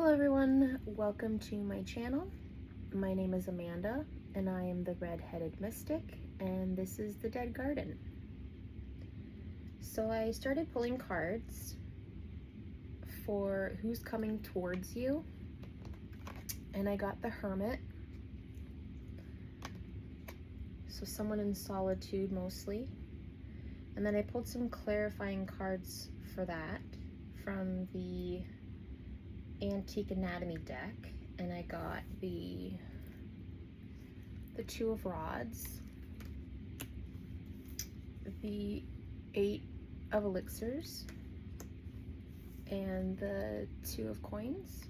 Hello everyone, welcome to my channel. My name is Amanda and I am the Red-Headed Mystic, and this is the Dead Garden. So I started pulling cards for who's coming towards you, and I got the Hermit. So someone in solitude mostly. And then I pulled some clarifying cards for that from the Antique Anatomy deck, and I got the Two of Rods, the Eight of Elixirs, and the Two of Coins.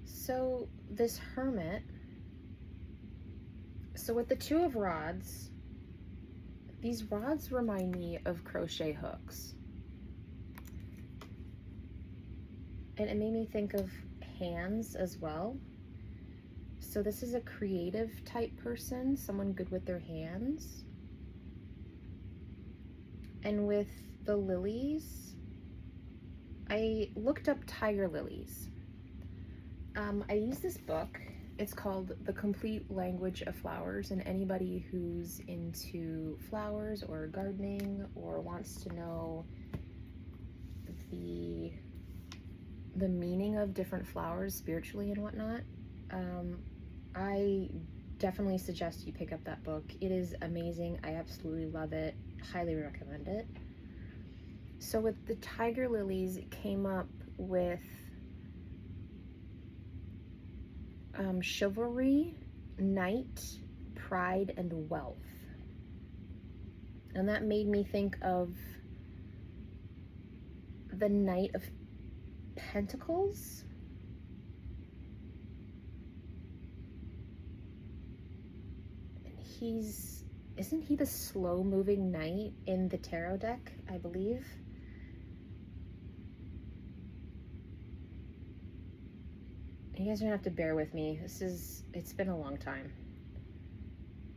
So this Hermit, so with the Two of Rods, these rods remind me of crochet hooks. And it made me think of hands as well. So this is a creative type person, someone good with their hands. And with the lilies, I looked up tiger lilies. I used this book. It's called The Complete Language of Flowers, and anybody who's into flowers or gardening or wants to know the meaning of different flowers spiritually and whatnot, I definitely suggest you pick up that book. It is amazing. I absolutely love it. Highly recommend it. So with the tiger lilies, it came up with chivalry, knight, pride, and wealth. And that made me think of the Knight of Pentacles. And isn't he the slow moving knight in the tarot deck, I believe? You guys are gonna have to bear with me. It's been a long time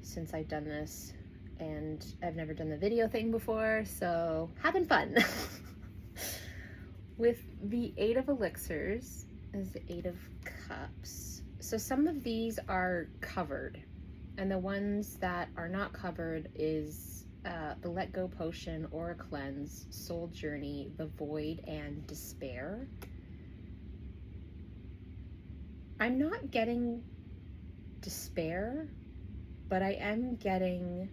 since I've done this, and I've never done the video thing before, so having fun. With the Eight of Elixirs is the Eight of Cups. So some of these are covered, and the ones that are not covered is the Let Go Potion, Aura Cleanse, Soul Journey, the Void, and Despair. I'm not getting despair, but I am getting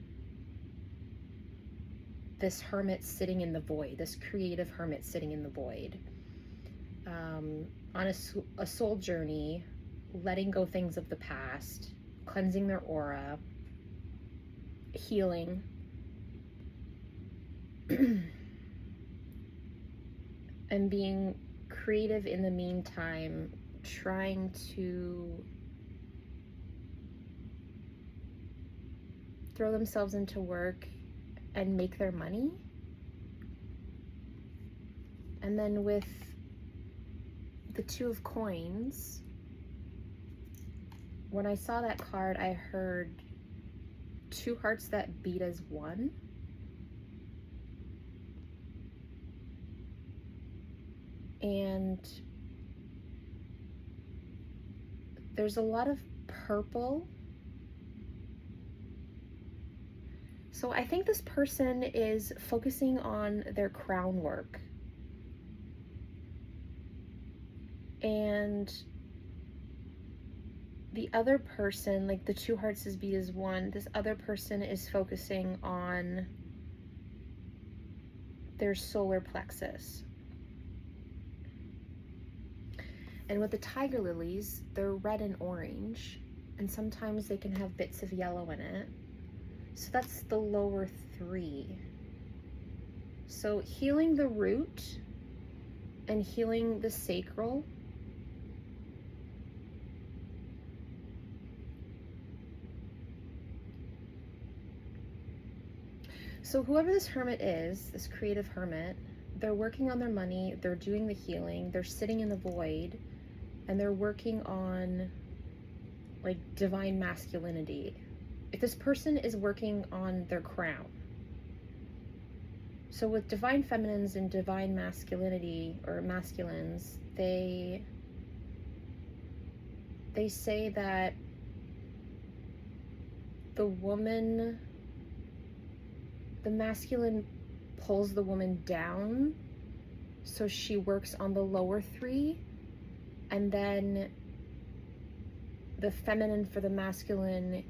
this hermit sitting in the void, this creative hermit sitting in the void, on a soul journey, letting go things of the past, cleansing their aura, healing, and being creative in the meantime, trying to throw themselves into work and make their money. And then with the Two of Coins, when I saw that card, I heard two hearts that beat as one. And there's a lot of purple. So I think this person is focusing on their crown work. And the other person, like the two hearts is beat as one, this other person is focusing on their solar plexus. And with the tiger lilies, they're red and orange, and sometimes they can have bits of yellow in it. So that's the lower three. So healing the root and healing the sacral. So whoever this hermit is, this creative hermit, they're working on their money, they're doing the healing, they're sitting in the void, and they're working on like divine masculinity. If this person is working on their crown, So with divine feminines and divine masculinity, or masculines, they say that the masculine pulls the woman down, so she works on the lower three, and then the feminine for the masculine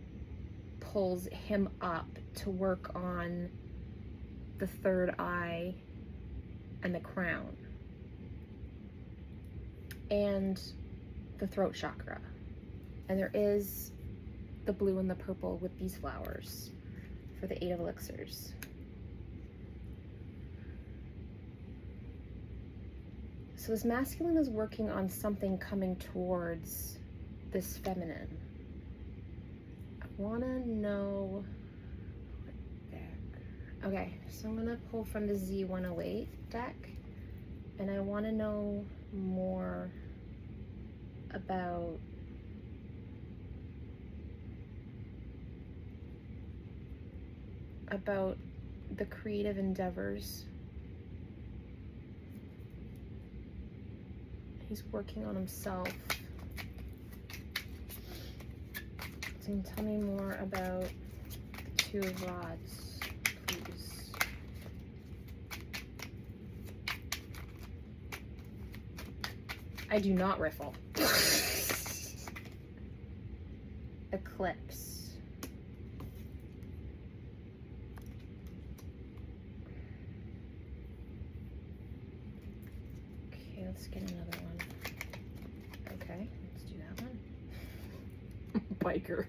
pulls him up to work on the third eye and the crown and the throat chakra. And there is the blue and the purple with these flowers for the 8 of elixirs. So this masculine is working on something coming towards this feminine. I want to know what deck. Okay, so I'm going to pull from the Z108 deck, and I want to know more about the creative endeavors. He's working on himself. So can you tell me more about the 2 of rods, please? I do not riffle. Eclipse. Okay, let's get another one. Okay, let's do that one. Biker.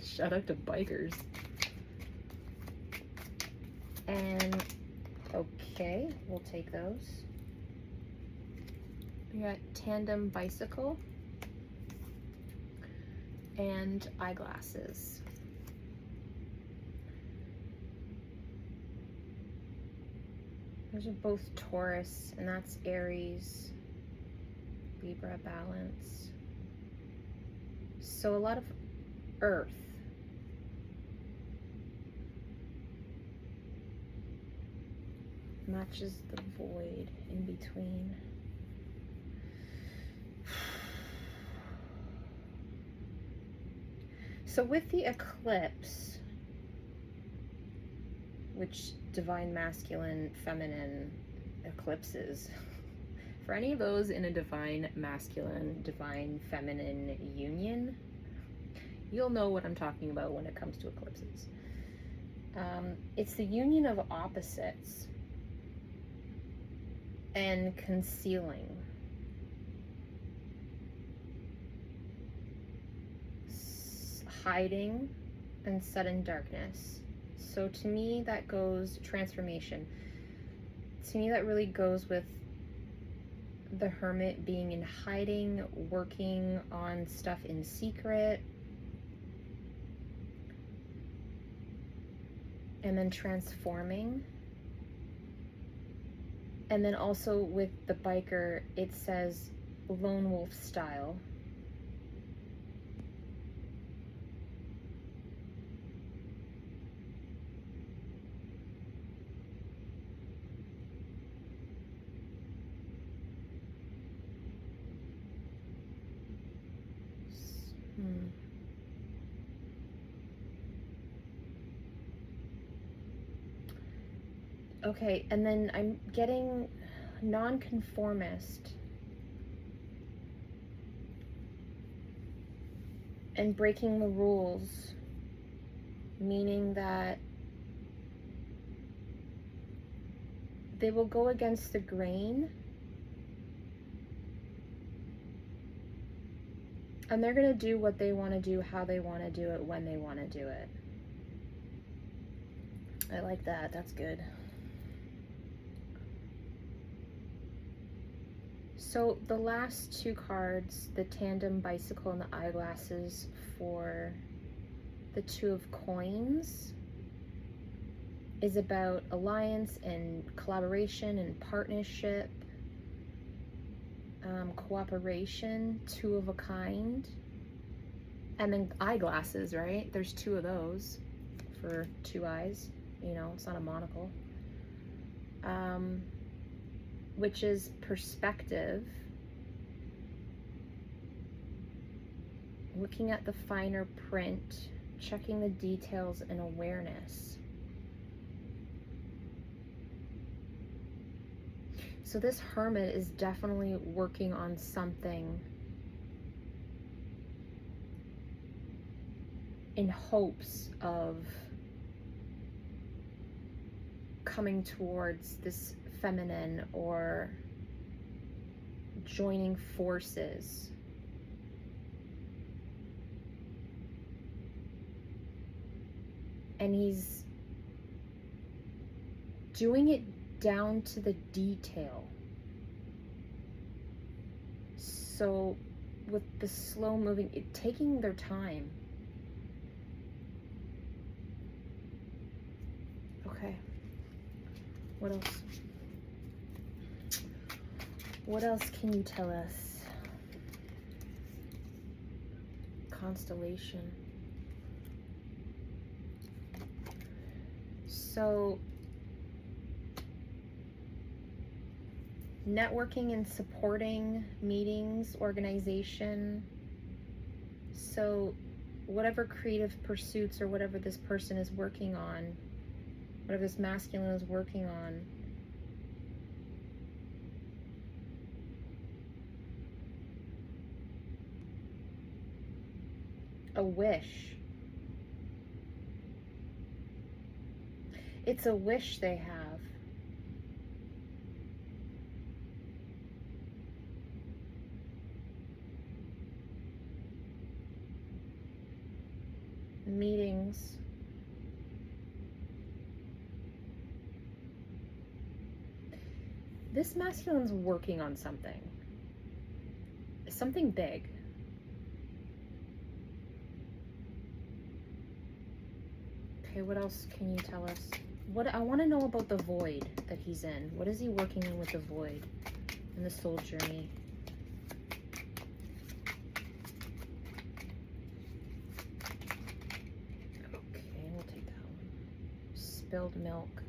Shout out to bikers. And okay, we'll take those. We got tandem bicycle and eyeglasses. Those are both Taurus, and that's Aries, Libra, balance. So a lot of earth. Matches the void in between. So with the eclipse, which divine masculine, feminine eclipses, for any of those in a divine masculine, divine feminine union, you'll know what I'm talking about when it comes to eclipses. It's the union of opposites and concealing. Hiding and sudden darkness. So to me that goes transformation. To me that really goes with the hermit being in hiding, working on stuff in secret, and then transforming. And then also with the biker, it says lone wolf style. Okay, and then I'm getting nonconformist and breaking the rules, meaning that they will go against the grain, and they're going to do what they want to do, how they want to do it, when they want to do it. I like that. That's good. So the last 2 cards, the tandem bicycle and the eyeglasses for the 2 of coins, is about alliance and collaboration and partnership, cooperation, 2 of a kind, and then eyeglasses, right? There's 2 of those for 2 eyes. you know, it's not a monocle. Which is perspective, looking at the finer print, checking the details, and awareness. So this hermit is definitely working on something in hopes of coming towards this feminine or joining forces. And he's doing it down to the detail. So with the slow moving, taking their time. Okay. What else? What else can you tell us? Constellation. So, networking and supporting meetings, organization. So, whatever creative pursuits or whatever this person is working on, whatever this masculine is working on, a wish. It's a wish they have. Meetings. This masculine's working on something. Something big. Okay, what else can you tell us? What I want to know about the void that he's in. What is he working in with the void in the soul journey? Okay, we'll take that one. Spilled milk.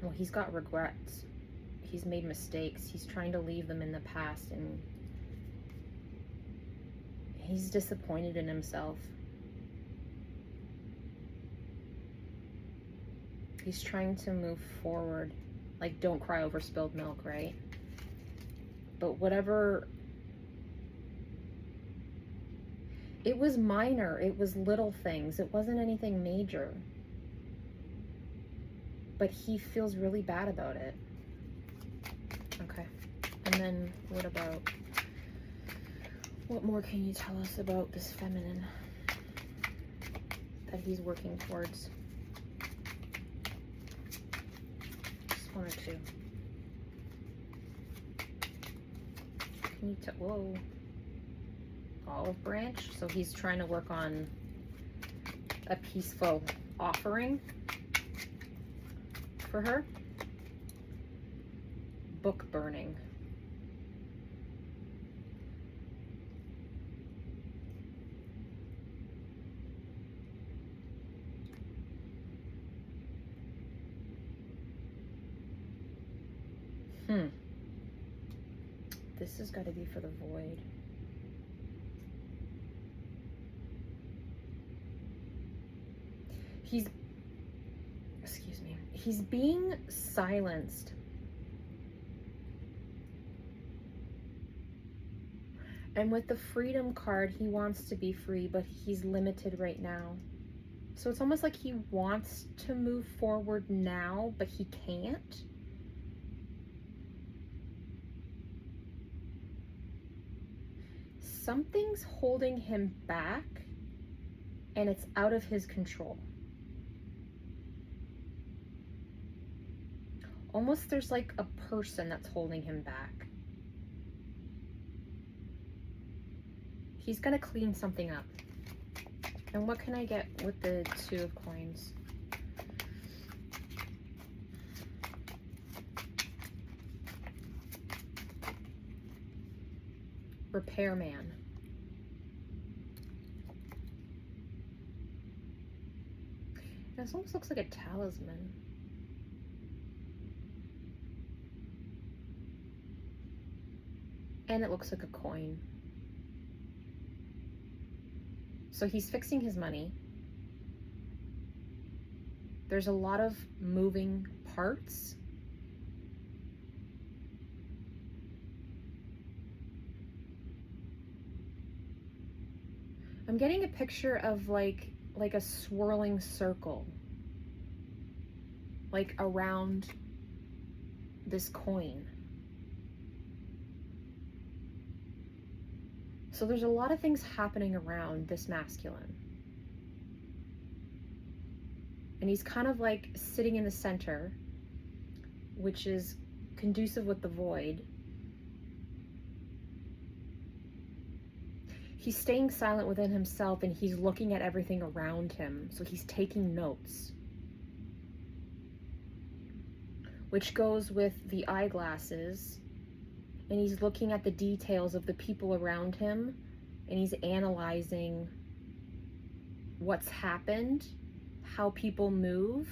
Well, he's got regrets. He's made mistakes. He's trying to leave them in the past, and he's disappointed in himself. He's trying to move forward. Like, don't cry over spilled milk, right? But whatever, it was minor. It was little things. It wasn't anything major. But he feels really bad about it. Okay. And then what more can you tell us about this feminine that he's working towards? Just one or two. Can you whoa. Olive branch. So he's trying to work on a peaceful offering for her. Book burning. This has got to be for the void. He's being silenced. And with the freedom card, he wants to be free, but he's limited right now. So it's almost like he wants to move forward now, but he can't. Something's holding him back, and it's out of his control. Almost there's like a person that's holding him back. He's gonna clean something up. And what can I get with the 2 of coins? Repairman. This almost looks like a talisman. And it looks like a coin. So he's fixing his money. There's a lot of moving parts. I'm getting a picture of like a swirling circle, like around this coin. So there's a lot of things happening around this masculine. And he's kind of like sitting in the center, which is conducive with the void. He's staying silent within himself, and he's looking at everything around him. So he's taking notes, which goes with the eyeglasses. And he's looking at the details of the people around him, and he's analyzing what's happened, how people move,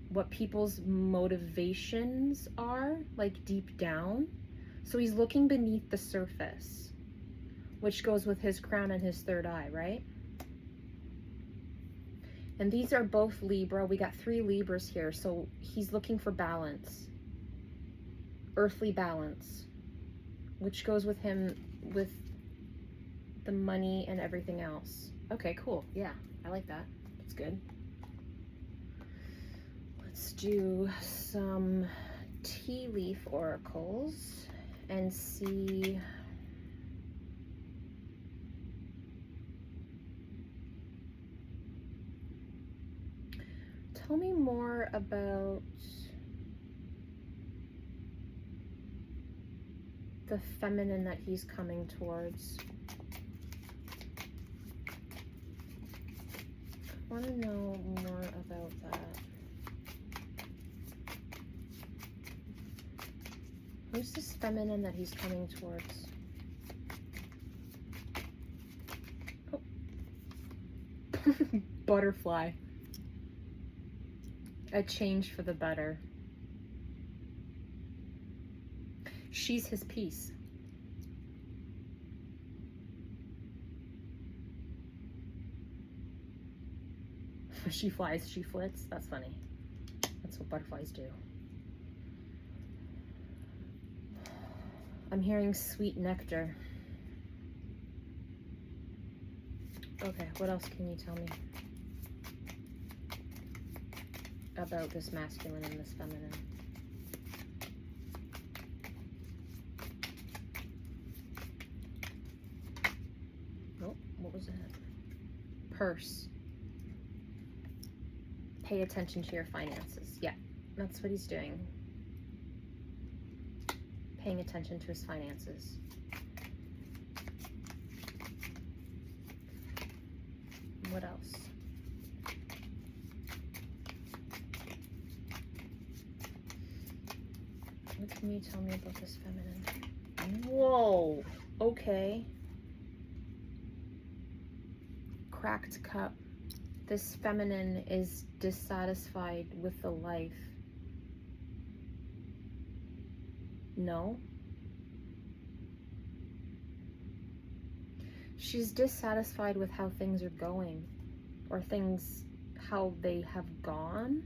what people's motivations are, like deep down. So he's looking beneath the surface, which goes with his crown and his third eye, right? And these are both Libra. We got 3 Libras here, so he's looking for balance. Earthly balance, which goes with him with the money and everything else. Okay, cool. Yeah, I like that. That's good. Let's do some tea leaf oracles and see tell me more about the feminine that he's coming towards. I want to know more about that. Who's this feminine that he's coming towards? Oh. Butterfly. A change for the better. She's his peace. She flies, she flits. That's funny. That's what butterflies do. I'm hearing sweet nectar. Okay, what else can you tell me about this masculine and this feminine? Oh, what was that? Purse. Pay attention to your finances. Yeah, that's what he's doing. Paying attention to his finances. What else? What can you tell me about this feminine? Whoa, okay. Cracked cup. This feminine is dissatisfied with the life. No. She's dissatisfied with how things are going, or things, how they have gone.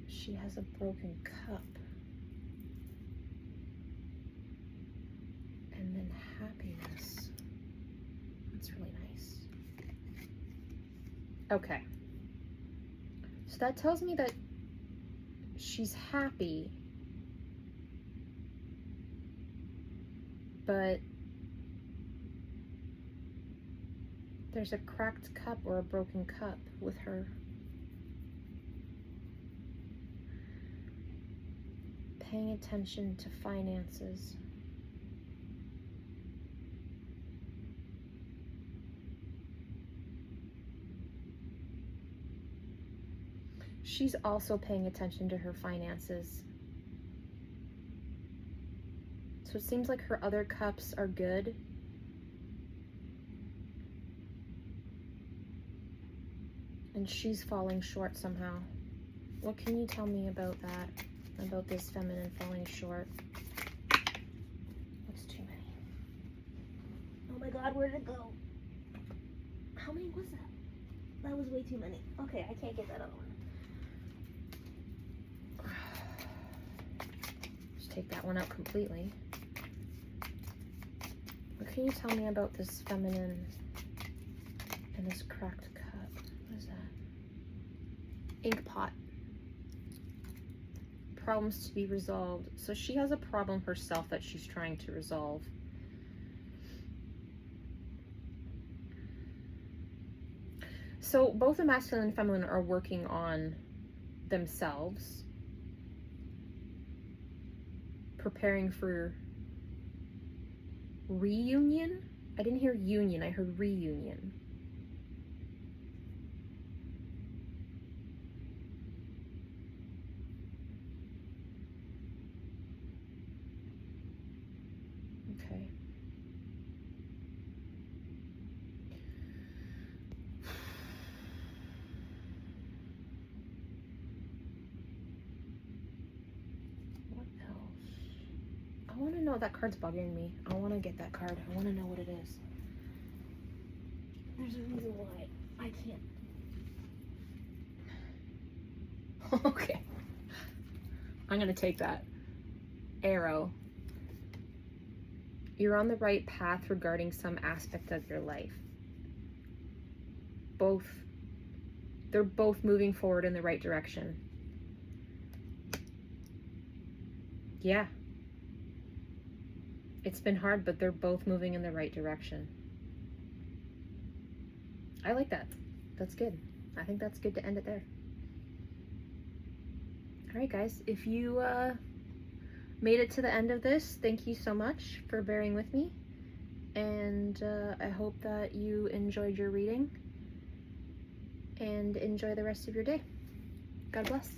She has a broken cup. And then happiness. That's really nice. Okay. So that tells me that she's happy, but there's a cracked cup or a broken cup with her. Paying attention to finances. She's also paying attention to her finances. So it seems like her other cups are good. And she's falling short somehow. What can you tell me about that? About this feminine falling short? What's too many? Oh my god, where did it go? How many was that? That was way too many. Okay, I can't get that other one. Just take that one out completely. What can you tell me about this feminine and this cracked cup? What is that? Ink pot. Problems to be resolved. So she has a problem herself that she's trying to resolve. So both the masculine and feminine are working on themselves, preparing for reunion. I didn't hear union, I heard reunion. Okay. What else? I want to know, that card's bugging me. I want to get that card. I want to know what it is. There's a reason why I can't. Okay. I'm going to take that. Arrow. You're on the right path regarding some aspect of your life. They're both moving forward in the right direction. Yeah. It's been hard, but they're both moving in the right direction. I like that. That's good. I think that's good to end it there. All right, guys. If you made it to the end of this, thank you so much for bearing with me. And I hope that you enjoyed your reading. And enjoy the rest of your day. God bless.